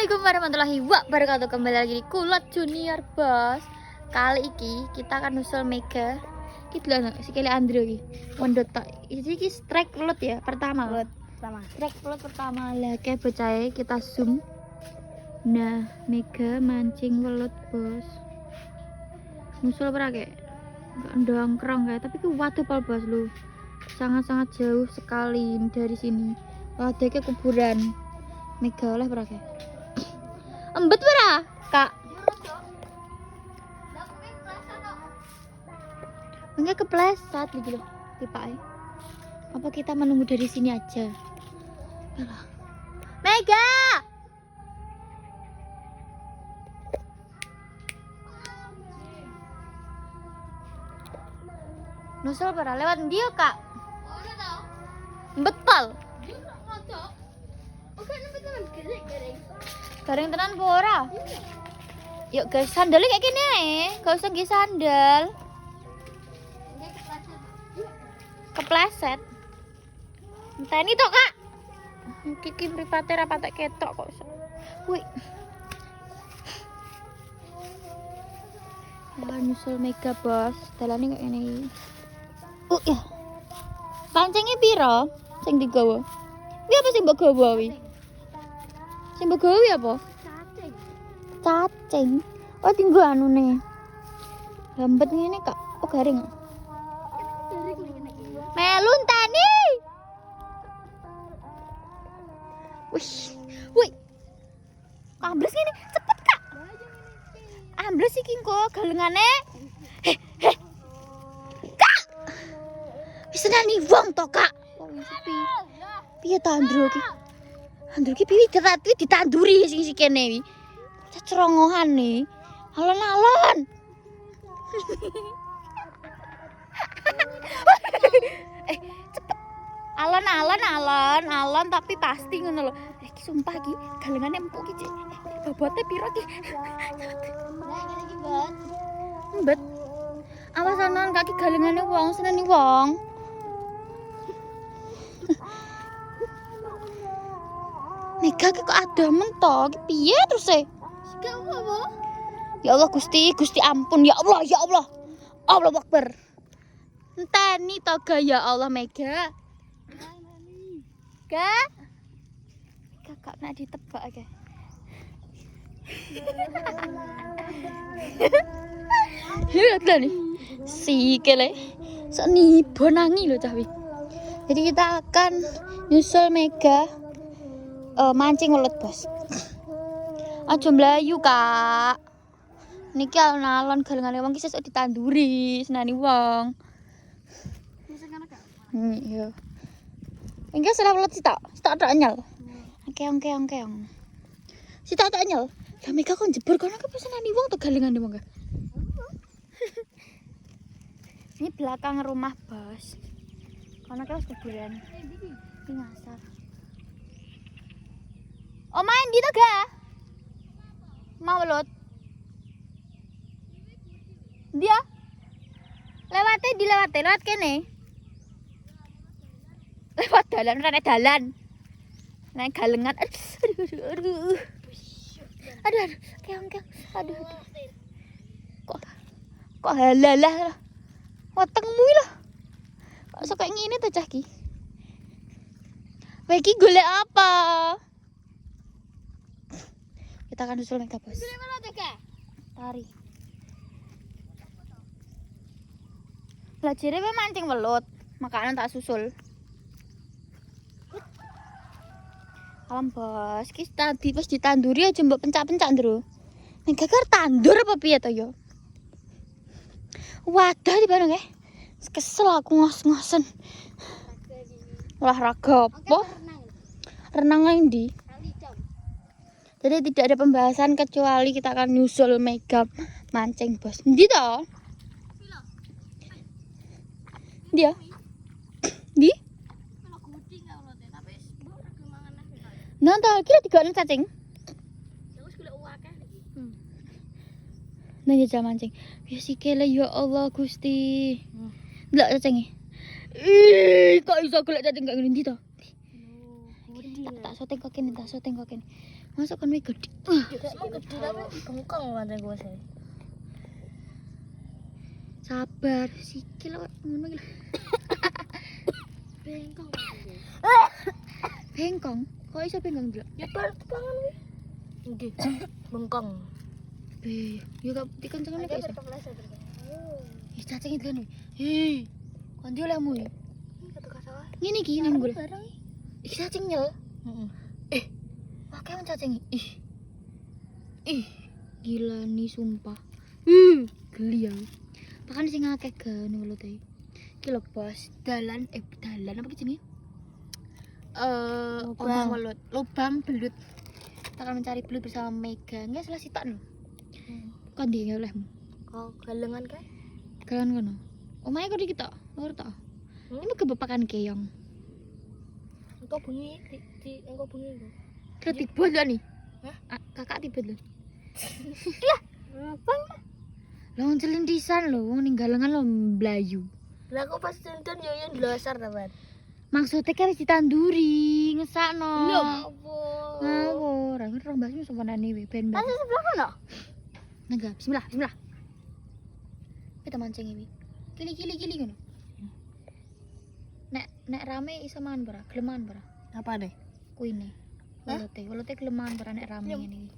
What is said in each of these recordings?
Assalamualaikum warahmatullahi wabarakatuh. Kembali lagi di Kulot Junior Bos. Kali ini kita akan nusul Mega. Iki lho sikile Andro iki. Mendot tok. Iki strike pelut ya pertama. Strike pelut pertama lah kayak bocah kita zoom. Nah, Mega mancing welut, Bos. Nusul ora kek? Enggak ndongkrong kayak, tapi ku waduh pal Bos lu. Sangat-sangat jauh sekali dari sini. Waduh ke kuburan. Mega oleh ora kek? Embet ora, Kak? Enggak kepleset gitu loh, pipae. Apa kita menunggu dari sini aja? Alah. Mega! Nusul ora lewat dia, Kak? Embet pal. Garing tenan apa ora? Yuk guys, sandalnya kayak gini ae. Gak usah nggih sandal. Kepleset. Enteni tok, Kak. Kiki mripate ra patek ketok kok. Wih. Ya nyusul Mega, Bos. Dalane kok ngene. Ya. Pancenge piro sing digawa? Iki apa sing mbok gawa wi? Sing mbok gawa apa? Cacing. Oh tinggo anune. Lambet ngene, Kak. Oh garing. Melun tani. Wih. Wih. Ambles ngene, cepet, Kak. Ambles iki kok galengane. Kak. Wis nani wong to, Kak. Wong sepi. Piye ta Andro iki? Andro iki piye ditanduri sing kene wi. Cerongohan nih. Alon-alon. Cepet. Alon tapi pasti ngono lho. Iki sumpah iki galengane empuk iki. Bobote piro iki? Mbet. Awas anon kaki galengane wong, seneni wong. Mega kok ada mentok, piye terus e? Gak apa-apa. Ya Allah Gusti ampun ya Allah. Allah Akbar. Enteni to ya Allah Mega. Gak? Kakak nak ditebak aja. Lihat nih. Sikile. Sok nibo nangi lho cah wi. Jadi kita akan nyusul Mega mancing welut, Bos. Aja mlayu, Kak. Niki alon-alon galengane wong ki sesuk ditanduri, senani wong. Iya. Engke salah welut sitok nyel. Keong. Sitok nyel. Lah Mega kok jebur kono ke senani wong to galengane wong. Ini belakang rumah, Bos. Kono ke kuburan. Iki ngasar. Oh main di toga? Mau welut? Dia? Lewat kene. Lewat dalan, rene dalan. Naik galengan. Aduh. Keong. Aduh. Kok halalah. Wetengmu lah. Kok sok kayak ngene to cah ki? Kowe iki golek apa? Kita akan susul Mega, Bos. Tari. Lah jere we mancing welut, makanan tak susul. Alam, Bos, ki tadi pas ditanduri aja mbok pencak-pencak, Ndro. Mega kar tandur apa piye to ya? Wadah di bareng ya. Kesel aku ngos-ngosen. Olahraga apa? Renang ndi? Jadi tidak ada pembahasan kecuali kita akan nyusul Mega mancing, Bos. Ndi to? Dia. Di? Nah, tak kira 3 cacing. Nah, ya mancing. Ya sikile ya Allah Gusti. Ndelok cacinge. Kok iso golek cacing kok ngene ndi to? Tak syuting kok kene. Masa kan wih gede. Emang gede tapi bengkong pancen gue sih. Sabar, sikil kok ngono iki. Bengkong pancen. Bengkong. Kok iso bengkong dulu? Ya pangan wi. Nggih. Bengkong. Yo gak dikencengane kok iso. Terpleset. Ih, cacing itu kan. Hei. Kon dia lemu. Kata sawah. Ngene iki nang gue. Barang. Iki cacing nyel. Heeh. Pakai cacing. Ih, gila nih sumpah. Geli ya. Makan sing akeh gane lho teh. Iki lho bos, dalan apa ki jenenge? Lubang belut. Kita akan mencari belut bersama Mega. Enggak salah sitok lho. Kon ndi olehmu? Oh, galengan kae. Galan kono. Omahe kok iki tok, ora tok. Ini kebepakan keong. Engko bengi di engko bengi lho. Kira tiba lho nih. Hah? Kakak tiba lho. Apa? Lah celindisan lho, wong ning galengan lho mblayu. Lah kok pas nonton yo yo ndlosar ta, Pan? Maksudnya kan wis ditanduri, ngesakno. Lho, apa? Ngawur, aku ora mbasmu sopanane we ben. Kan sebelah kono. Nggak, bismillah. Kita mancing iki. Kili ngono. Nek rame iso mangan bara, gelem mangan bara. Apa deh? Kuine. Welote gelem mangan bara nek rame ngene iki.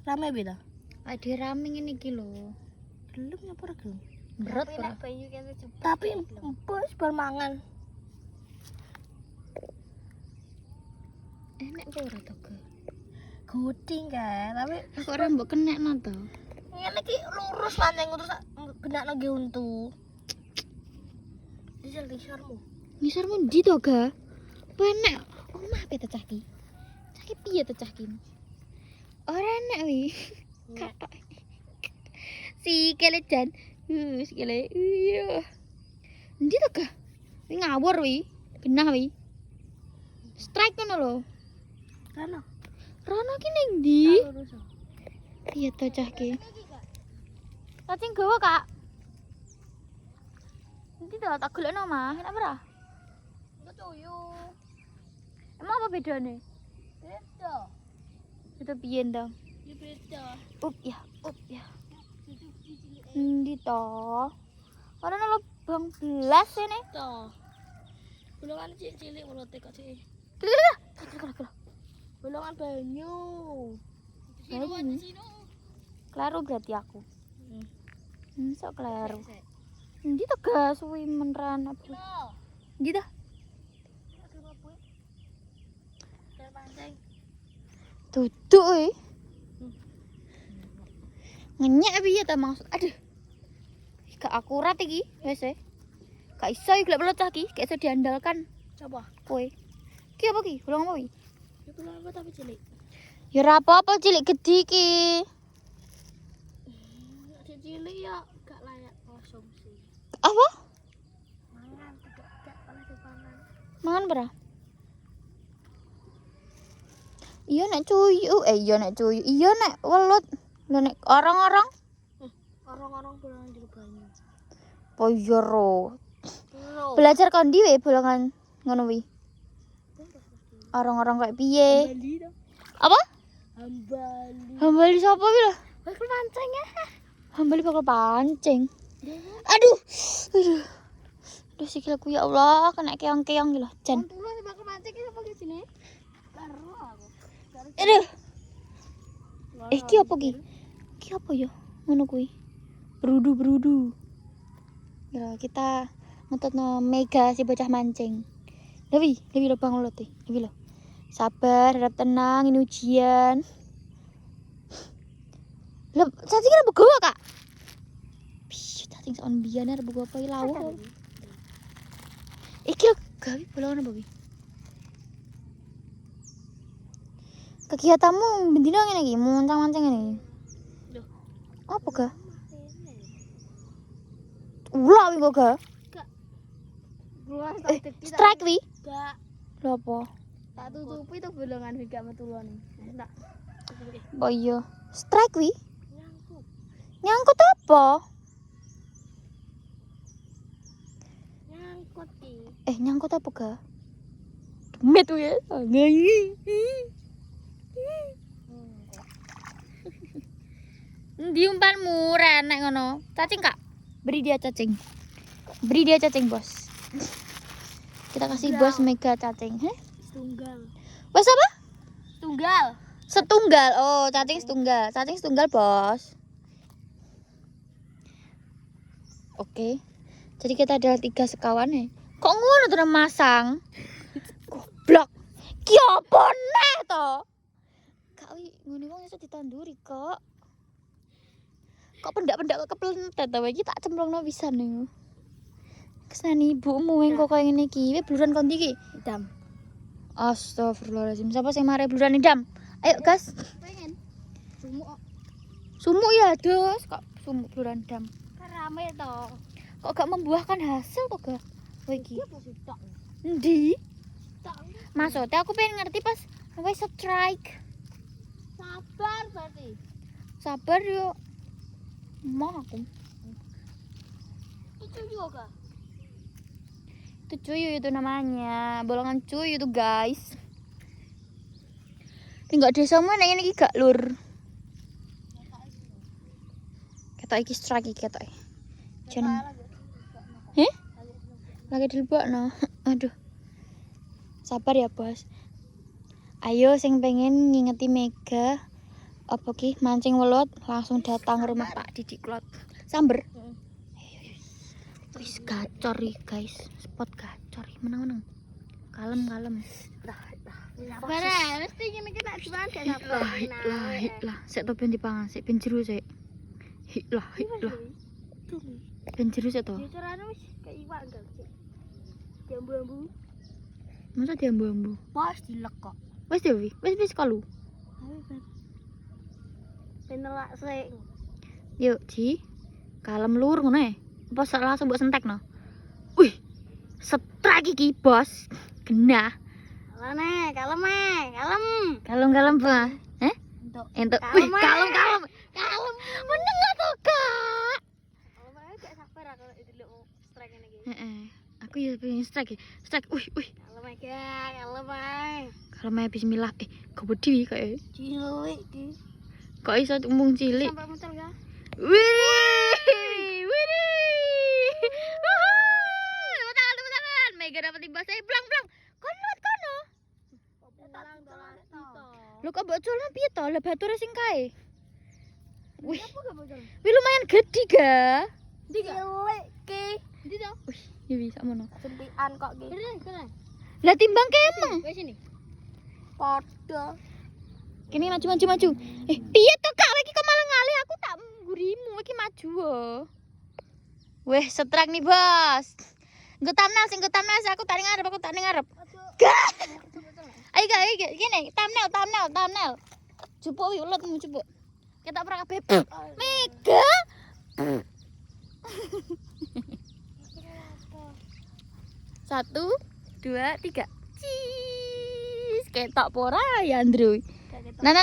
Rame beda. Ade rame ngene iki lho. Gelem apa ora gelem? Berat bara. Tapi empus bar mangan. Enak kok ora to, Ge? Guting kan, tapi Kok ora mbok kenekno to? ngene iki lurus pancen terus genakno ge untu. Dijel disarmu. Ngisarmu ndi to, Ga? Penek. Omah pe tecah ki. Cah ki piye tecah ki? Ora enak wi. Katok. Sikile jan. Sikile. Iya. Ndi to, Ga? Wi ngawur wi. Genah wi. Strike ngono lho. Kana. Rono ki ning ndi? Piye to cah ki? Cacing gawa, Kak. Ndi to tak golekno mah, enak ora? Ketuyu. Emang apa bedane? Beda. Itu piye to? Ya beda. Up ya. Ndi to? Ora ono lubang belas ini. To. Bolongan cilik mulote kok sih. Kira. Bolongan banyu. Banyu. Kleru berarti aku. Sok kleru. Ndi to gas suwi meneran apa? Ndi to? Duduk e. Ngenyek piye ta maksud? Aduh. Gak akurat iki, wis e. Gak iso iki lek pelocah iki, gak iso diandalkan Coba. kowe. Ki apa ki? Bolong apa iki? Ya bolongan apa tapi cilik. Ya ora apa-apa cilik gedhi iki. Cilik ya gak layak konsumsi. Apa? Mangan tidak oleh dipangan. Mangan berah? Iya nek cuyu, iya nek welut. Lho nek orang-orang Orang-orang bolongan di banyu. oh iya ro. Belajar kon dhewe bolongan ngono wi. Orang-orang kayak piye? Hambali to. Apa? Hambali. Hambali sapa wi lho? Bakal mancing ya. Hambali bakal pancing. Aduh. Aduh sikilku ya Allah, kena keong-keong iki lho, Jan. Tulo sing bakal mancing iki sapa ki sini? Karo aku. Aduh. Ki apa ki? Ki apa ya? Ngono kuwi. Berudu. Ya kita ngetutno Mega si bocah mancing. Dewi lo bangun lo teh. Dewi lo. Sabar, harap tenang, ini ujian. Lah, cacing kan begowo, Kak. Piye cacing sak mbiyen arep begowo apa lawuh. Iki lho gawe bolongan apa iki? Kegiatanmu bendina ngene iki, mancing-mancing ngene iki. Loh. Apa, Ga? Ulah wi kok, Ga. Strike wi. Gak. Lho apa? Tak tutupi tuh bolongan wi gak metulone. Enggak. Oh iya. Strike wi. Nyangkut. Nyangkut apa? Nyangkut ki. Nyangkut apa, Ga? Demit wi ya. Ndi umpanmu renek ngono. Cacing Kak. Beri dia cacing. Beri dia cacing, Bos. Kita kasih Bos Mega cacing. Heh? Tunggal. Bos apa? Tunggal. Setunggal. Oh, cacing setunggal. Cacing setunggal, Bos. Oke. Jadi kita adalah 3 sekawan nih. Kok ngono tuh masang? Goblok. Ki opo neh to? Kak wi ngene wong iso ditanduri kok. Kok pendak-pendak kok keplentet ta iki tak cemplungno pisan niku. Kesani ibumu engko kaya ngene iki. Kowe bluran kon ndi iki? Dam. Astagfirullahaladzim. Siapa sing mare bluran Dam? Ayo, gas. Pengen. Sumuk Sumuk ya, Dos. Kok sumuk bluran Dam. kan rame to. Kok gak membuahkan hasil kok gak? Kowe iki. Apa sih tok? Endi? Tok. Maksudnya aku pengen ngerti pas kowe strike. Sabar berarti. Sabar yuk. Mau aku. Itu juga. Itu cuy itu namanya. Bolongan cuy itu guys. Tinggal desa mana ini gak lur. Ketok iki strike iki ketok. Jeneng. Heh? Lagi dilebokno. Aduh. Sabar ya, Bos. Ayo sing pengen ngingeti Mega apa ki mancing welut langsung datang rumah Pak Didik Klot. Samber. Wis gacor iki, guys. Spot gacor iki meneng-meneng. Kalem-kalem. Sabar, mesti ngene iki tak dipangan gak sabar. Lah, sik to ben dipangan, sik ben jero sik. Lah. Ben jero sik to. Ya carane wis kayak iwak enggak sih. Jambu-jambu. Masa diambu-ambu? Pas dilek kok. Wis ya wi, wis kalu. Ayo ben. Penelak sik. Yuk, Ji. Kalem lur ngono e. Apa sak langsung mbok sentekno? Wih. Strike iki, Bos. Genah. Kalem, kalem. Kalem-kalem, Pak. Heh? Entuk. Wih, Kalem. kalem. Kalem. Meneng gak to, Kak? Kalem ae gak sabar aku delok strike ngene iki. Heeh. Aku ya pengen strike. Strike. Wih. Kalem ae, kalem ae. Kalem ae bismillah. Gede kayak. Cilik iki. Kok iso umung cilik? Sampai muncul ya. Wih. Tepuk tangan. Mega dapat imbas. Blang. Kono. Lho kok mbok culno piye to? Lah bature sing kae. Wih. Wih lumayan gede ga. Cilik iki. Ndi to? Wih, ya bisa mono. Sempian kok iki. Keren. Lah timbang kemeng. Wis sini. Padha. Kini maju. Piye to Kak? Iki kok malah ngalih aku tak nggurimu iki maju wae. Weh, strike nih, Bos. Nggo thumbnail, aku tak ngarep. Gak. Ayo gini, thumbnail. Jupuk wi uletmu jupuk. Ketok ora kabeh. Mega. 1, 2, 3. Cheese. Ketok pora ya, Andrew. Nah,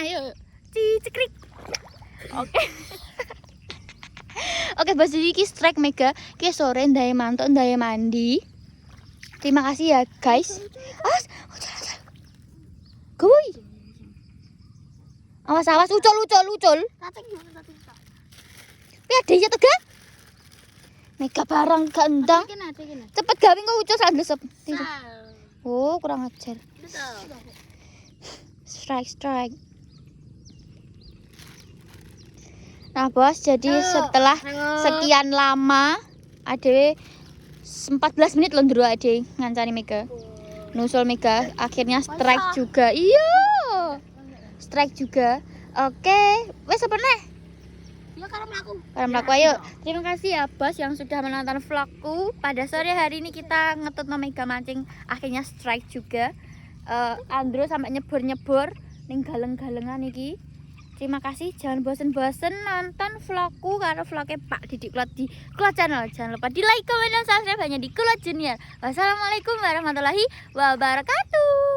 yuk. Cekrik. Oke. Oke, Bos iki strike Mega. Ki sore ndae mantuk, ndae mandi. Terima kasih ya, guys. Kuy. Awas ucul. Piye ya to, Ga? Mega barang gandang. Cepet gawe kok ucul sak ndlesep. Oh, kurang ajar. Strike. Nah, Bos, jadi setelah sekian lama ade 14 menit lho ndro ade ngancani Mega. Nusul Mega akhirnya strike juga. Iya. Strike juga. Oke, wes apa nih? Ya karena Melaku ayo. Terima kasih ya, Bos, yang sudah menonton vlogku. Pada sore hari ini kita ngetut Mega mancing, akhirnya strike juga. Andrew sampai nyebur ning galeng-galengan iki. Terima kasih, jangan bosen-bosen nonton vlogku karena vlognya Pak Didik Klot di Klot Channel. Jangan lupa di like, komen, dan subscribe hanya di Klot Junior. Wassalamualaikum warahmatullahi wabarakatuh.